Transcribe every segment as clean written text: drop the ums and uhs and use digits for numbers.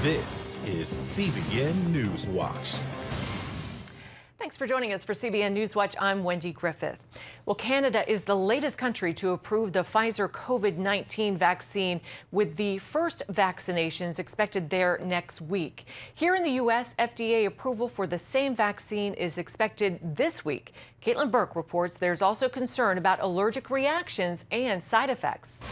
This is CBN NewsWatch. Thanks for joining us for CBN Newswatch. I'm Wendy Griffith. Well, Canada is the latest country to approve the Pfizer COVID-19 vaccine, with the first vaccinations expected there next week. Here in the U.S., FDA approval for the same vaccine is expected this week. Caitlin Burke reports there's also concern about allergic reactions and side effects.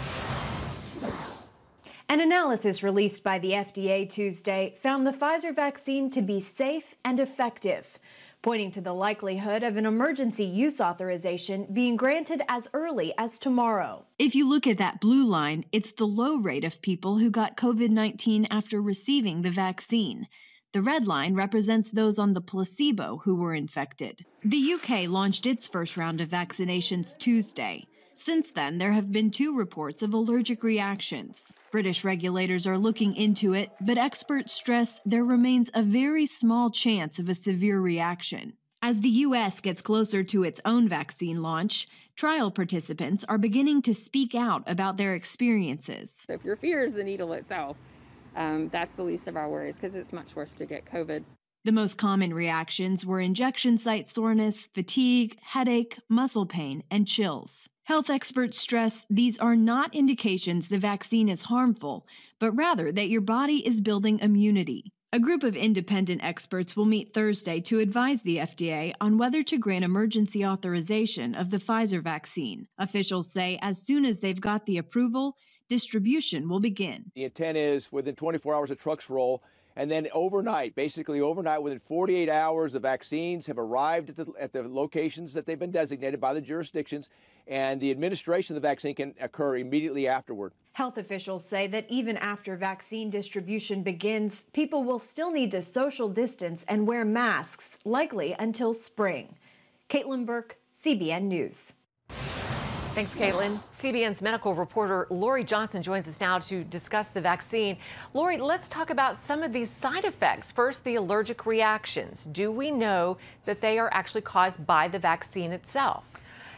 An analysis released by the FDA Tuesday found the Pfizer vaccine to be safe and effective, pointing to the likelihood of an emergency use authorization being granted as early as tomorrow. If you look at that blue line, it's the low rate of people who got COVID-19 after receiving the vaccine. The red line represents those on the placebo who were infected. The UK launched its first round of vaccinations Tuesday. Since then, there have been 2 reports of allergic reactions. British regulators are looking into it, but experts stress there remains a very small chance of a severe reaction. As the U.S. gets closer to its own vaccine launch, trial participants are beginning to speak out about their experiences. If your fear is the needle itself, that's the least of our worries, because it's much worse to get COVID. The most common reactions were injection site soreness, fatigue, headache, muscle pain, and chills. Health experts stress these are not indications the vaccine is harmful, but rather that your body is building immunity. A group of independent experts will meet Thursday to advise the FDA on whether to grant emergency authorization of the Pfizer vaccine. Officials say as soon as they've got the approval, distribution will begin. The intent is within 24 hours, the trucks roll. And then overnight, basically overnight, within 48 hours, the vaccines have arrived at the locations that they've been designated by the jurisdictions, and the administration of the vaccine can occur immediately afterward. Health officials say that even after vaccine distribution begins, people will still need to social distance and wear masks, likely until spring. Caitlin Burke, CBN News. Thanks, Caitlin. CBN's medical reporter Lori Johnson joins us now to discuss the vaccine. Lori, let's talk about some of these side effects. First, the allergic reactions. Do we know that they are actually caused by the vaccine itself?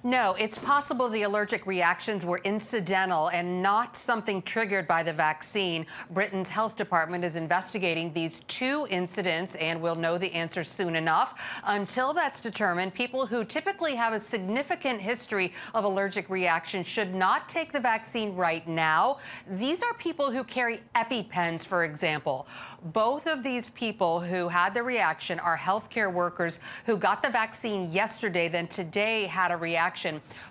No, it's possible the allergic reactions were incidental and not something triggered by the vaccine. Britain's health department is investigating these 2 incidents, and we'll know the answer soon enough. Until that's determined, people who typically have a significant history of allergic reactions should not take the vaccine right now. These are people who carry EpiPens, for example. Both of these people who had the reaction are healthcare workers who got the vaccine yesterday, then today had a reaction.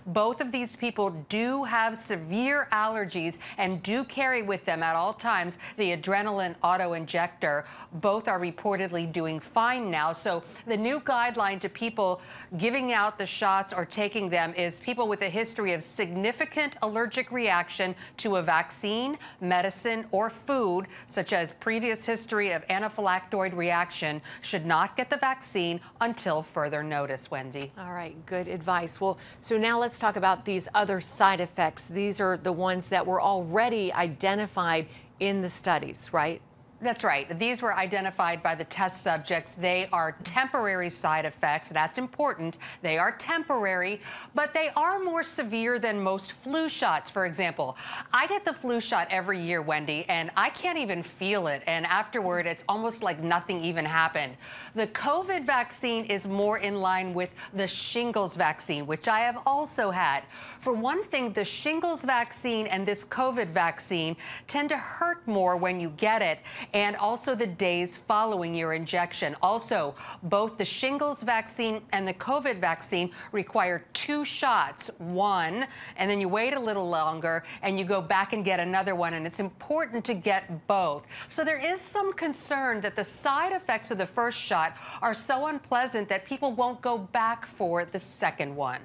Both of these people do have severe allergies and do carry with them at all times the adrenaline auto-injector. Both are reportedly doing fine now. So the new guideline to people giving out the shots or taking them is people with a history of significant allergic reaction to a vaccine, medicine, or food, such as previous history of anaphylactoid reaction, should not get the vaccine until further notice, Wendy. All right, good advice. Well, so now let's talk about these other side effects. These are the ones that were already identified in the studies, right? That's right. These were identified by the test subjects. They are temporary side effects. That's important. They are temporary, but they are more severe than most flu shots, for example. I get the flu shot every year, Wendy, and I can't even feel it. And afterward, it's almost like nothing even happened. The COVID vaccine is more in line with the shingles vaccine, which I have also had. For one thing, the shingles vaccine and this COVID vaccine tend to hurt more when you get it, and also the days following your injection. Also, both the shingles vaccine and the COVID vaccine require 2 shots, one, and then you wait a little longer and you go back and get another one, and it's important to get both. So there is some concern that the side effects of the first shot are so unpleasant that people won't go back for the second one.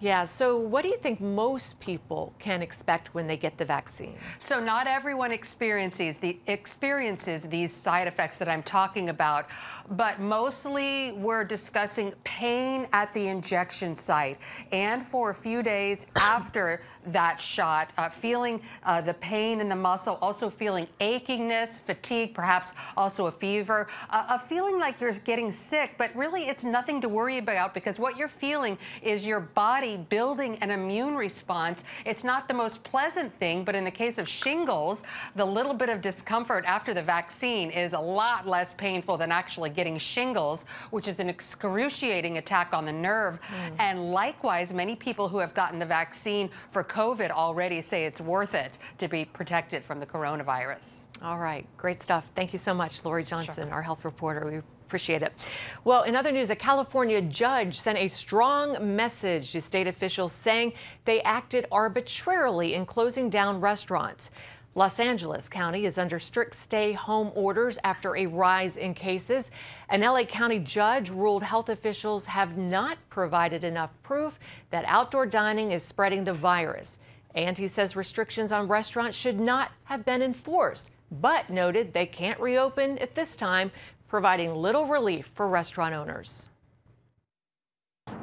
Yeah, so what do you think most people can expect when they get the vaccine? So not everyone experiences these side effects that I'm talking about, but mostly we're discussing pain at the injection site and for a few days after that shot, feeling the pain in the muscle, also feeling achingness, fatigue, perhaps also a fever, a feeling like you're getting sick, but really it's nothing to worry about because what you're feeling is your body building an immune response. It's not the most pleasant thing, but in the case of shingles, the little bit of discomfort after the vaccine is a lot less painful than actually getting shingles, which is an excruciating attack on the nerve. And likewise, many people who have gotten the vaccine for COVID already say it's worth it to be protected from the coronavirus. All right, great stuff. Thank you so much, Lori Johnson, Sure. our health reporter. We appreciate it. Well, in other news, a California judge sent a strong message to state officials saying they acted arbitrarily in closing down restaurants. Los Angeles County is under strict stay-home orders after a rise in cases. An LA County judge ruled health officials have not provided enough proof that outdoor dining is spreading the virus. And he says restrictions on restaurants should not have been enforced, but noted they can't reopen at this time, providing little relief for restaurant owners.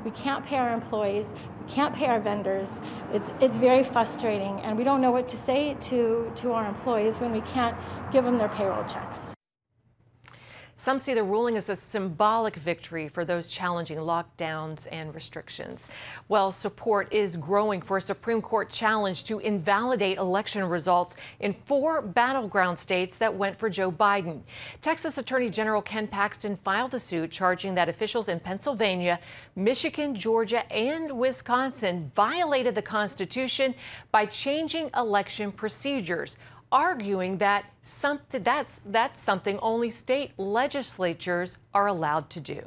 We can't pay our employees, we can't pay our vendors. It's very frustrating, and we don't know what to say to our employees when we can't give them their payroll checks. Some see the ruling as a symbolic victory for those challenging lockdowns and restrictions. Well, support is growing for a Supreme Court challenge to invalidate election results in 4 battleground states that went for Joe Biden. Texas Attorney General Ken Paxton filed the suit charging that officials in Pennsylvania, Michigan, Georgia, and Wisconsin violated the Constitution by changing election procedures, arguing that that's something only state legislatures are allowed to do.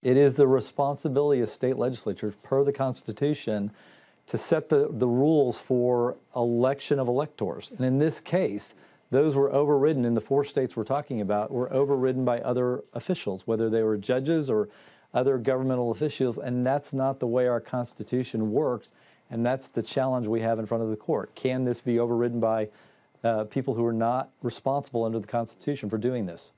It is the responsibility of state legislatures, per the Constitution, to set the rules for election of electors. And in this case, those were overridden in the 4 states we're talking about, were overridden by other officials, whether they were judges or other governmental officials, and that's not the way our Constitution works. And that's the challenge we have in front of the court. Can this be overridden by people who are not responsible under the Constitution for doing this?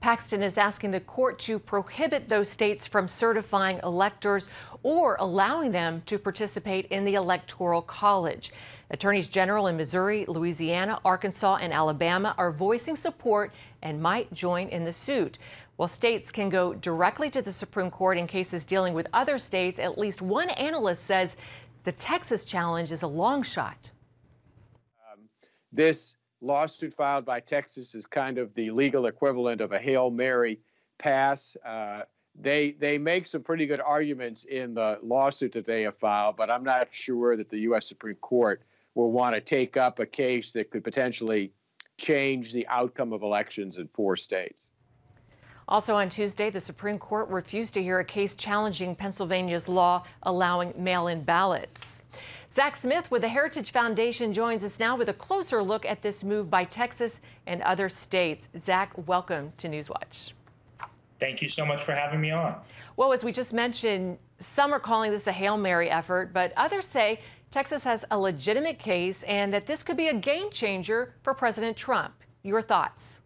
Paxton is asking the court to prohibit those states from certifying electors or allowing them to participate in the Electoral College. Attorneys general in Missouri, Louisiana, Arkansas, and Alabama are voicing support and might join in the suit. While states can go directly to the Supreme Court in cases dealing with other states, at least one analyst says the Texas challenge is a long shot. This lawsuit filed by Texas is kind of the legal equivalent of a Hail Mary pass. They make some pretty good arguments in the lawsuit that they have filed, but I'm not sure that the U.S. Supreme Court will want to take up a case that could potentially change the outcome of elections in 4 states. Also on Tuesday, the Supreme Court refused to hear a case challenging Pennsylvania's law allowing mail-in ballots. Zach Smith with the Heritage Foundation joins us now with a closer look at this move by Texas and other states. Zach, welcome to Newswatch. Thank you so much for having me on. Well, as we just mentioned, some are calling this a Hail Mary effort, but others say Texas has a legitimate case and that this could be a game changer for President Trump. Your thoughts?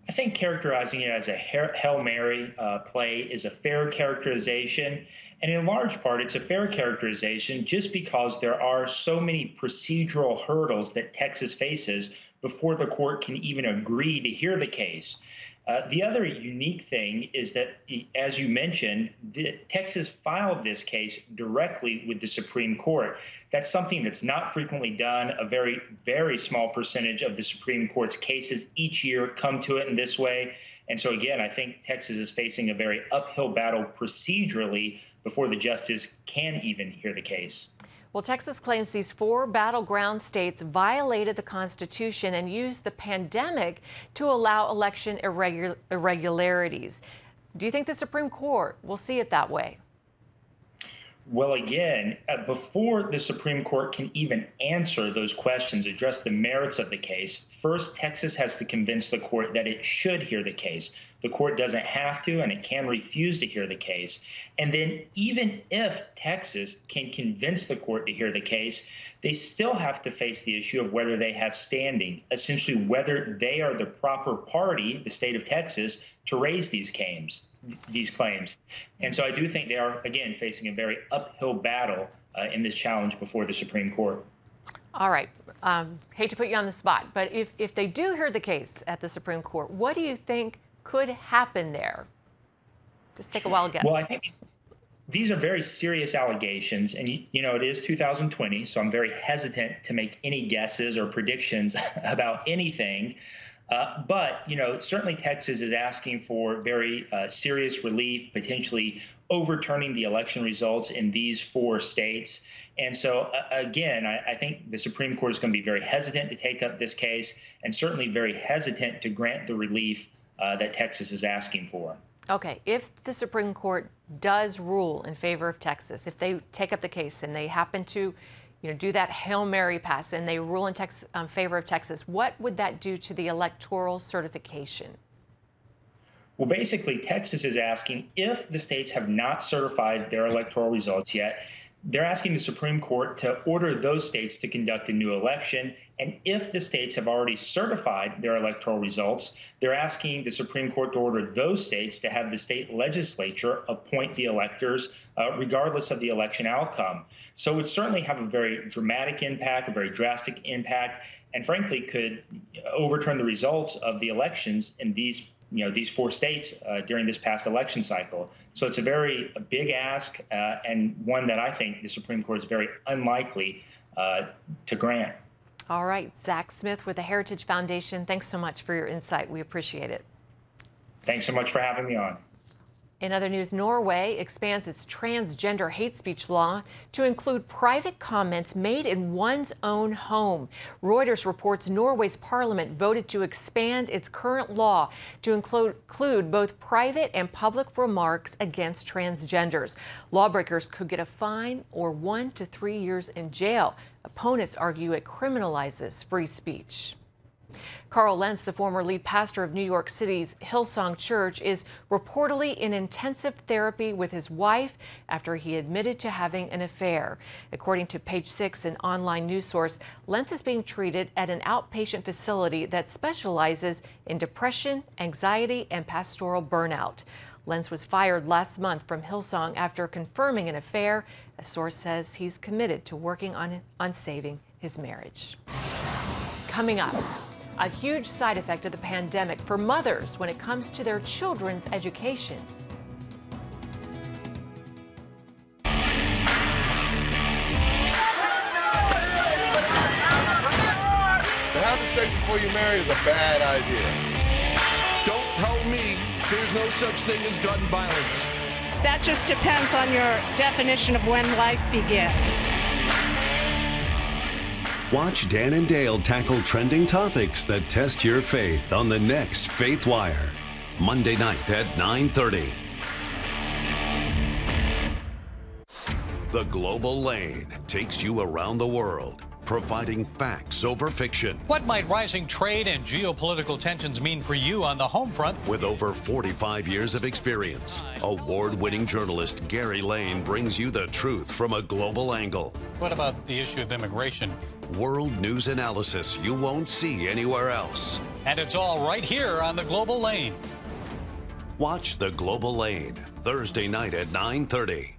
I think characterizing it as a Hail Mary play is a fair characterization. And in large part, it's a fair characterization just because there are so many procedural hurdles that Texas faces before the court can even agree to hear the case. The other unique thing is that, as you mentioned, Texas filed this case directly with the Supreme Court. That's something that's not frequently done. A very, very small percentage of the Supreme Court's cases each year come to it in this way. And so, again, I think Texas is facing a very uphill battle procedurally before the justice can even hear the case. Well, Texas claims these 4 battleground states violated the Constitution and used the pandemic to allow election irregularities. Do you think the Supreme Court will see it that way? Well, again, before the Supreme Court can even answer those questions, address the merits of the case, first, Texas has to convince the court that it should hear the case. The court doesn't have to, and it can refuse to hear the case. And then even if Texas can convince the court to hear the case, they still have to face the issue of whether they have standing, essentially whether they are the proper party, the state of Texas, to raise these claims. And so I do think they are, again, facing a very uphill battle in this challenge before the Supreme Court. All right. Hate to put you on the spot, but if they do hear the case at the Supreme Court, what do you think could happen there? Just take a wild guess. Well, I think these are very serious allegations, and you know, it is 2020, so I'm very hesitant to make any guesses or predictions about anything. But, you know, certainly Texas is asking for very serious relief, potentially overturning the election results in these 4 states. And so, again, I think the Supreme Court is going to be very hesitant to take up this case, and certainly very hesitant to grant the relief that Texas is asking for. Okay, if the Supreme Court does rule in favor of Texas, if they take up the case and they happen to, do that Hail Mary pass and they rule in favor of Texas, what would that do to the electoral certification? Well, basically, Texas is asking, if the states have not certified their electoral results yet, they're asking the Supreme Court to order those states to conduct a new election. And if the states have already certified their electoral results, they're asking the Supreme Court to order those states to have the state legislature appoint the electors, regardless of the election outcome. So it would certainly have a very dramatic impact, a very drastic impact, and frankly could overturn the results of the elections in these 4 states during this past election cycle. So it's a big ask, and one that I think the Supreme Court is very unlikely to grant. All right, Zach Smith with the Heritage Foundation, thanks so much for your insight. We appreciate it. Thanks so much for having me on. In other news, Norway expands its transgender hate speech law to include private comments made in one's own home. Reuters reports Norway's parliament voted to expand its current law to include both private and public remarks against transgenders. Lawbreakers could get a fine or 1 to 3 years in jail. Opponents argue it criminalizes free speech. Carl Lentz, the former lead pastor of New York City's Hillsong Church, is reportedly in intensive therapy with his wife after he admitted to having an affair. According to Page 6, an online news source, Lentz is being treated at an outpatient facility that specializes in depression, anxiety, and pastoral burnout. Lentz was fired last month from Hillsong after confirming an affair. A source says he's committed to working on saving his marriage. Coming up, a huge side effect of the pandemic for mothers when it comes to their children's education. Having sex before you're married is a bad idea. Don't tell me there's no such thing as gun violence. That just depends on your definition of when life begins. Watch Dan and Dale tackle trending topics that test your faith on the next Faith Wire, Monday night at 9:30. The Global Lane takes you around the world, providing facts over fiction. What might rising trade and geopolitical tensions mean for you on the home front? With over 45 years of experience, award-winning journalist Gary Lane brings you the truth from a global angle. What about the issue of immigration? World news analysis you won't see anywhere else. And it's all right here on the Global Lane. Watch The Global Lane, Thursday night at 9:30.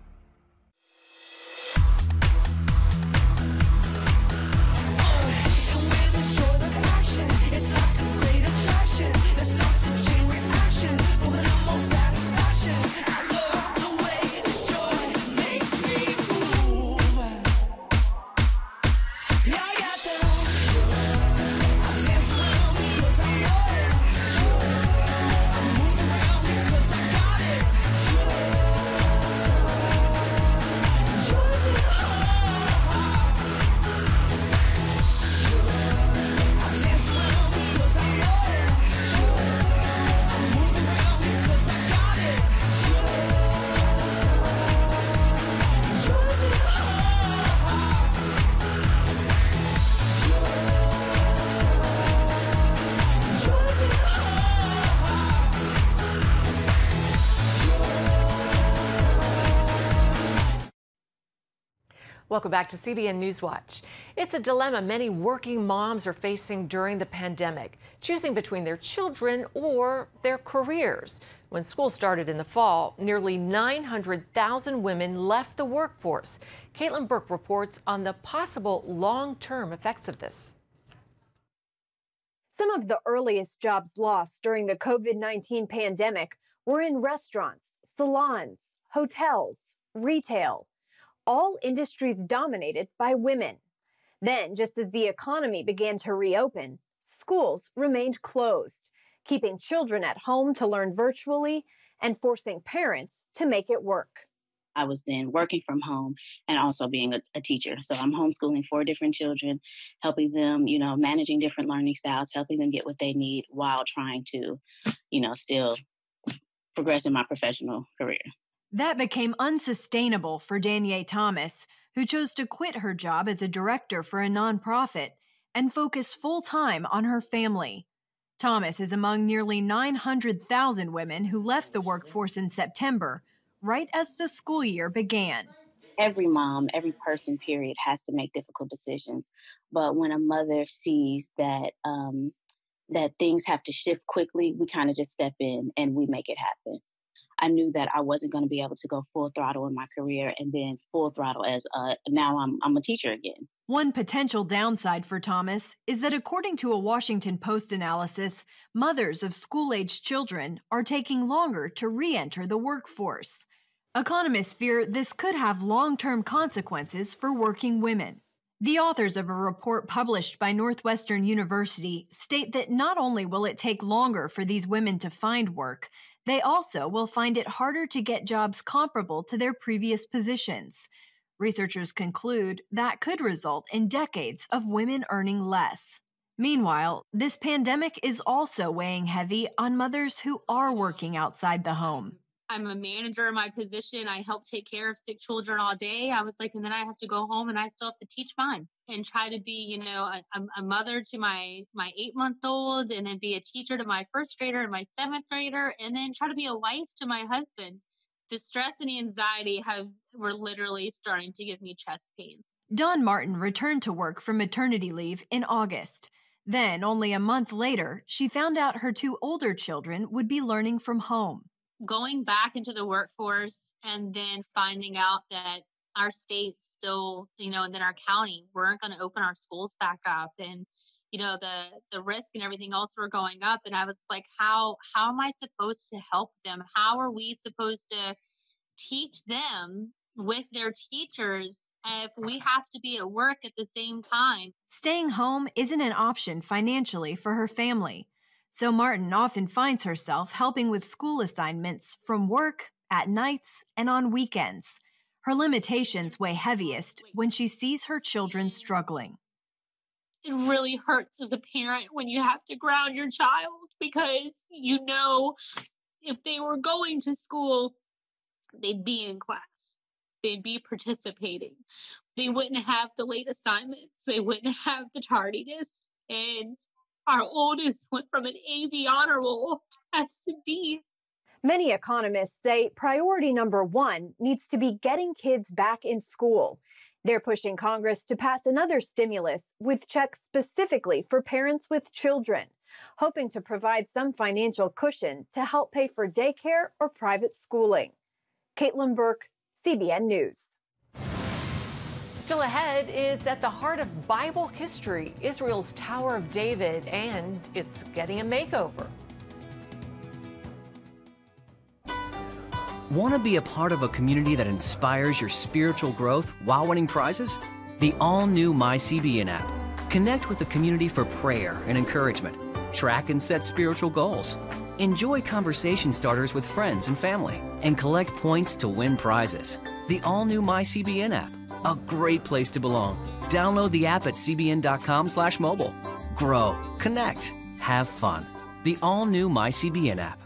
Welcome back to CBN NewsWatch. It's a dilemma many working moms are facing during the pandemic, choosing between their children or their careers. When school started in the fall, nearly 900,000 women left the workforce. Caitlin Burke reports on the possible long-term effects of this. Some of the earliest jobs lost during the COVID-19 pandemic were in restaurants, salons, hotels, retail, all industries dominated by women. Then, just as the economy began to reopen, schools remained closed, keeping children at home to learn virtually and forcing parents to make it work. I was then working from home and also being a teacher. So I'm homeschooling 4 different children, helping them, managing different learning styles, helping them get what they need while trying to, still progress in my professional career. That became unsustainable for Danielle Thomas, who chose to quit her job as a director for a nonprofit and focus full-time on her family. Thomas is among nearly 900,000 women who left the workforce in September, right as the school year began. Every mom, every person, period, has to make difficult decisions. But when a mother sees that that things have to shift quickly, we kind of just step in and we make it happen. I knew that I wasn't going to be able to go full throttle in my career and then full throttle as now I'm a teacher again. One potential downside for Thomas is that according to a Washington Post analysis, mothers of school-aged children are taking longer to re-enter the workforce. Economists fear this could have long-term consequences for working women. The authors of a report published by Northwestern University state that not only will it take longer for these women to find work, they also will find it harder to get jobs comparable to their previous positions. Researchers conclude that could result in decades of women earning less. Meanwhile, this pandemic is also weighing heavy on mothers who are working outside the home. I'm a manager in my position. I help take care of sick children all day. I was like, and then I have to go home and I still have to teach mine and try to be, a mother to my 8-month-old and then be a teacher to my 1st grader and my 7th grader and then try to be a wife to my husband. The stress and the anxiety were literally starting to give me chest pains. Dawn Martin returned to work from maternity leave in August. Then, only a month later, she found out her 2 older children would be learning from home. Going back into the workforce and then finding out that our state still, and then our county weren't going to open our schools back up and, the risk and everything else were going up. And I was like, how am I supposed to help them? How are we supposed to teach them with their teachers if we have to be at work at the same time? Staying home isn't an option financially for her family. So Martin often finds herself helping with school assignments from work, at nights, and on weekends. Her limitations weigh heaviest when she sees her children struggling. It really hurts as a parent when you have to ground your child because if they were going to school, they'd be in class. They'd be participating. They wouldn't have the late assignments. They wouldn't have the tardiness. And our oldest went from an A/B honor roll to F's and D's. Many economists say priority number 1 needs to be getting kids back in school. They're pushing Congress to pass another stimulus with checks specifically for parents with children, hoping to provide some financial cushion to help pay for daycare or private schooling. Caitlin Burke, CBN News. Still ahead, it's at the heart of Bible history, Israel's Tower of David, and it's getting a makeover. Want to be a part of a community that inspires your spiritual growth while winning prizes? The all-new MyCBN app. Connect with the community for prayer and encouragement. Track and set spiritual goals. Enjoy conversation starters with friends and family. And collect points to win prizes. The all-new MyCBN app. A great place to belong. Download the app at cbn.com/mobile. Grow, connect, have fun. The all-new MyCBN app.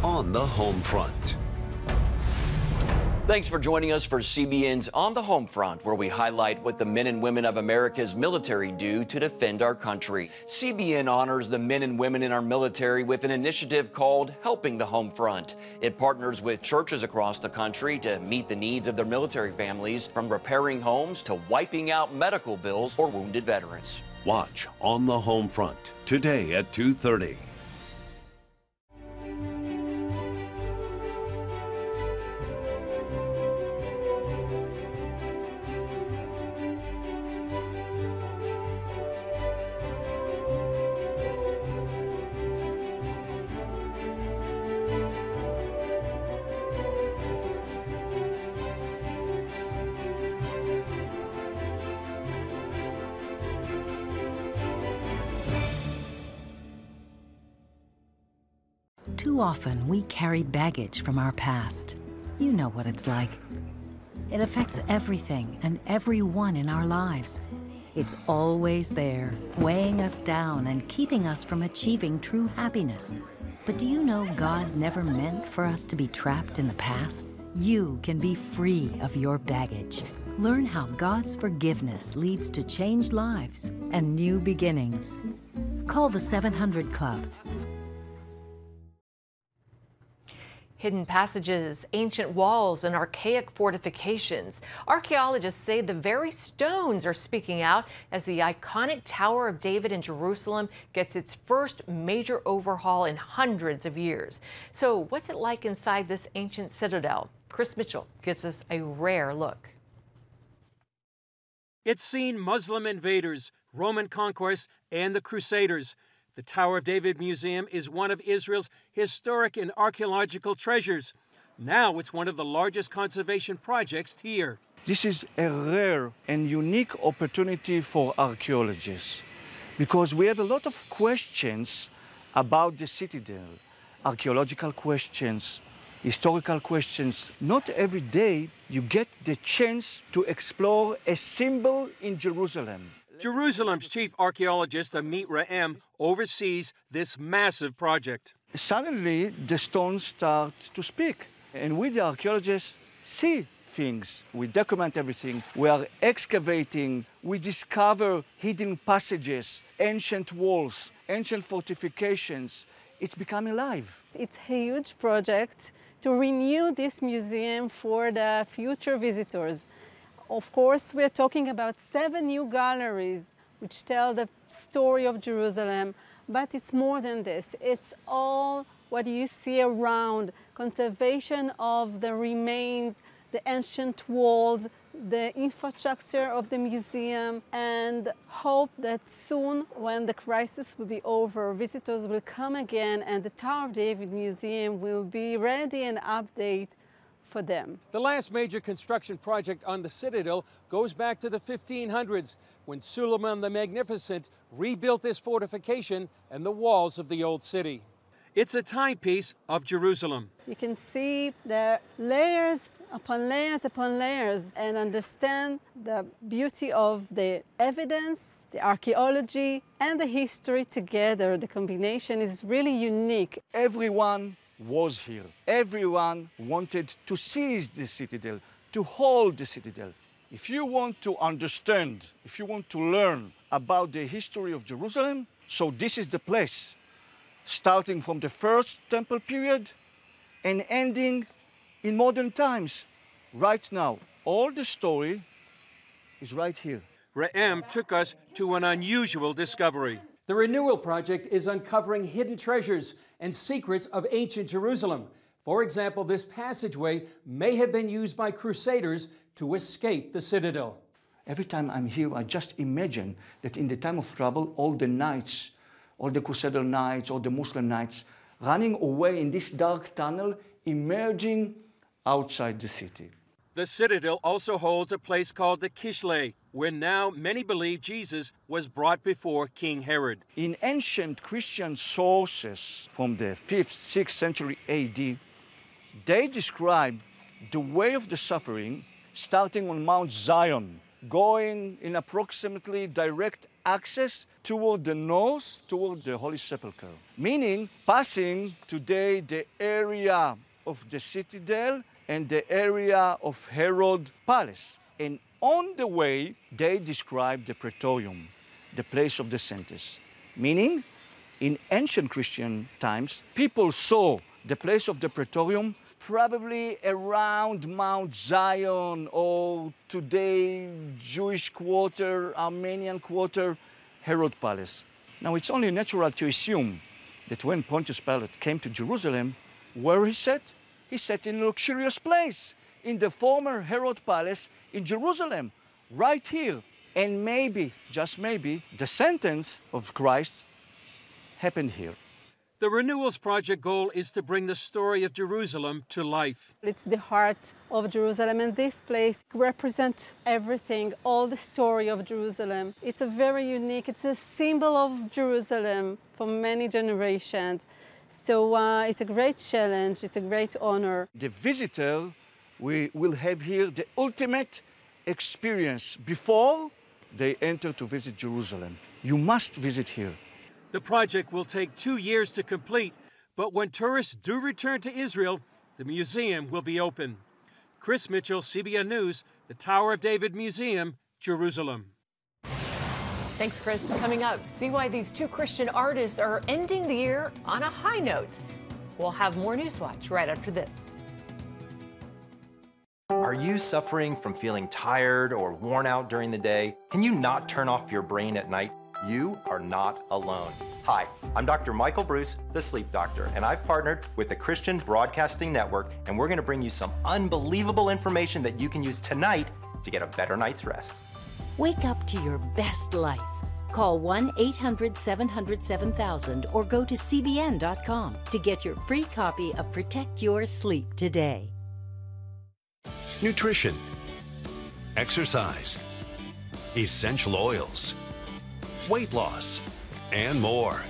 On the home front. Thanks for joining us for CBN's On the Home Front, where we highlight what the men and women of America's military do to defend our country. CBN honors the men and women in our military with an initiative called Helping the Home Front. It partners with churches across the country to meet the needs of their military families, from repairing homes to wiping out medical bills for wounded veterans. Watch On the Home Front today at 2:30. Too often, we carry baggage from our past. You know what it's like. It affects everything and everyone in our lives. It's always there, weighing us down and keeping us from achieving true happiness. But do you know God never meant for us to be trapped in the past? You can be free of your baggage. Learn how God's forgiveness leads to changed lives and new beginnings. Call the 700 Club. Hidden passages, ancient walls, and archaic fortifications. Archaeologists say the very stones are speaking out as the iconic Tower of David in Jerusalem gets its first major overhaul in hundreds of years. So what's it like inside this ancient citadel? Chris Mitchell gives us a rare look. It's seen Muslim invaders, Roman conquest, and the Crusaders. The Tower of David Museum is one of Israel's historic and archaeological treasures. Now it's one of the largest conservation projects here. This is a rare and unique opportunity for archaeologists because we have a lot of questions about the citadel, archaeological questions, historical questions. Not every day you get the chance to explore a symbol in Jerusalem. Jerusalem's chief archaeologist, Amit Raem, oversees this massive project. Suddenly, the stones start to speak, and we, the archaeologists, see things. We document everything. We are excavating. We discover hidden passages, ancient walls, ancient fortifications. It's becoming alive. It's a huge project to renew this museum for the future visitors. Of course, we're talking about 7 new galleries which tell the story of Jerusalem, but it's more than this. It's all what you see around, conservation of the remains, the ancient walls, the infrastructure of the museum, and hope that soon, when the crisis will be over, visitors will come again and the Tower of David Museum will be ready and updated for them. The last major construction project on the Citadel goes back to the 1500s, when Suleiman the Magnificent rebuilt this fortification and the walls of the old city. It's a timepiece of Jerusalem. You can see the layers upon layers upon layers and understand the beauty of the evidence, the archaeology, and the history together. The combination is really unique. Everyone was here. Everyone wanted to seize the citadel, to hold the citadel. If you want to understand, if you want to learn about the history of Jerusalem, so this is the place, starting from the first temple period and ending in modern times, right now. All the story is right here. Raem took us to an unusual discovery. The Renewal Project is uncovering hidden treasures and secrets of ancient Jerusalem. For example, this passageway may have been used by Crusaders to escape the citadel. Every time I'm here, I just imagine that in the time of trouble, all the knights, all the Crusader knights, all the Muslim knights, running away in this dark tunnel, emerging outside the city. The citadel also holds a place called the Kishle, where now many believe Jesus was brought before King Herod. In ancient Christian sources from the 5th, 6th century AD, they describe the way of the suffering starting on Mount Zion, going in approximately direct access toward the north, toward the Holy Sepulchre, meaning passing today the area of the citadel and the area of Herod's palace. And on the way, they describe the Praetorium, the place of the sentence. Meaning, in ancient Christian times, people saw the place of the Praetorium probably around Mount Zion, or today Jewish quarter, Armenian quarter, Herod Palace. Now it's only natural to assume that when Pontius Pilate came to Jerusalem, where he sat? He sat in a luxurious place, in the former Herod Palace in Jerusalem, right here. And maybe, just maybe, the sentence of Christ happened here. The Renewals Project goal is to bring the story of Jerusalem to life. It's the heart of Jerusalem, and this place represents everything, all the story of Jerusalem. It's a very unique, it's a symbol of Jerusalem for many generations. So it's a great challenge, it's a great honor. The visitor will have here the ultimate experience before they enter to visit Jerusalem. You must visit here. The project will take 2 years to complete, but when tourists do return to Israel, the museum will be open. Chris Mitchell, CBN News, the Tower of David Museum, Jerusalem. Thanks, Chris. Coming up, see why these two Christian artists are ending the year on a high note. We'll have more Newswatch right after this. Are you suffering from feeling tired or worn out during the day? Can you not turn off your brain at night? You are not alone. Hi, I'm Dr. Michael Bruce, the Sleep Doctor, and I've partnered with the Christian Broadcasting Network, and we're going to bring you some unbelievable information that you can use tonight to get a better night's rest. Wake up to your best life. Call 1-800-700-7000 or go to cbn.com to get your free copy of Protect Your Sleep today. Nutrition, exercise, essential oils, weight loss, and more.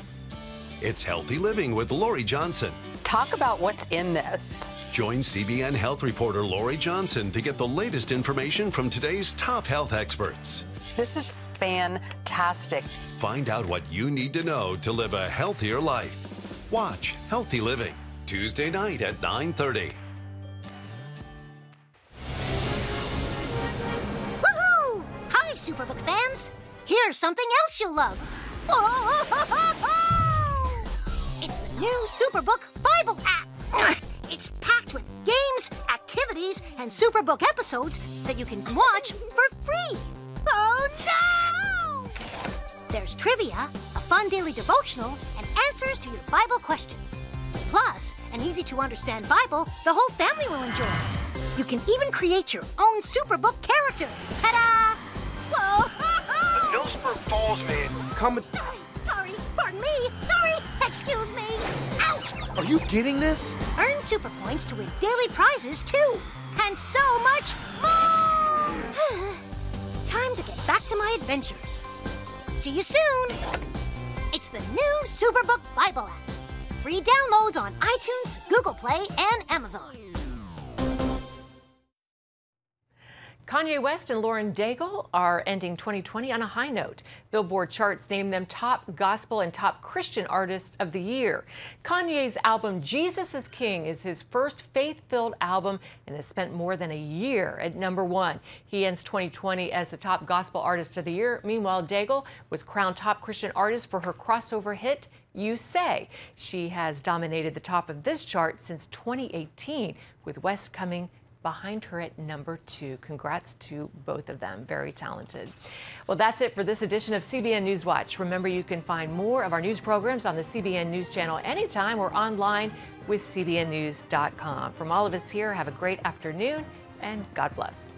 It's Healthy Living with Lori Johnson. Talk about what's in this. Join CBN health reporter Lori Johnson to get the latest information from today's top health experts. This is fantastic. Find out what you need to know to live a healthier life. Watch Healthy Living, Tuesday night at 9:30. Woohoo! Hi, Superbook fans. Here's something else you'll love. It's the new Superbook Bible app. It's packed with games, activities, and Superbook episodes that you can watch for free. Oh, no! There's trivia, a fun daily devotional, and answers to your Bible questions. Plus, an easy-to-understand Bible the whole family will enjoy. You can even create your own Superbook character. Ta-da! Whoa! Millsburg Falls man coming. Sorry, pardon me. Sorry, excuse me. Ouch! Are you getting this? Earn super points to win daily prizes too, and so much more. Time to get back to my adventures. See you soon. It's the new Superbook Bible app. Free downloads on iTunes, Google Play, and Amazon. Kanye West and Lauren Daigle are ending 2020 on a high note. Billboard charts named them top gospel and top Christian artists of the year. Kanye's album Jesus is King is his first faith-filled album and has spent more than a year at #1. He ends 2020 as the top gospel artist of the year. Meanwhile, Daigle was crowned top Christian artist for her crossover hit, You Say. She has dominated the top of this chart since 2018, with West coming behind her at #2. Congrats to both of them. Very talented. Well, that's it for this edition of CBN News Watch. Remember, you can find more of our news programs on the CBN News Channel anytime or online with cbnnews.com. From all of us here, have a great afternoon and God bless.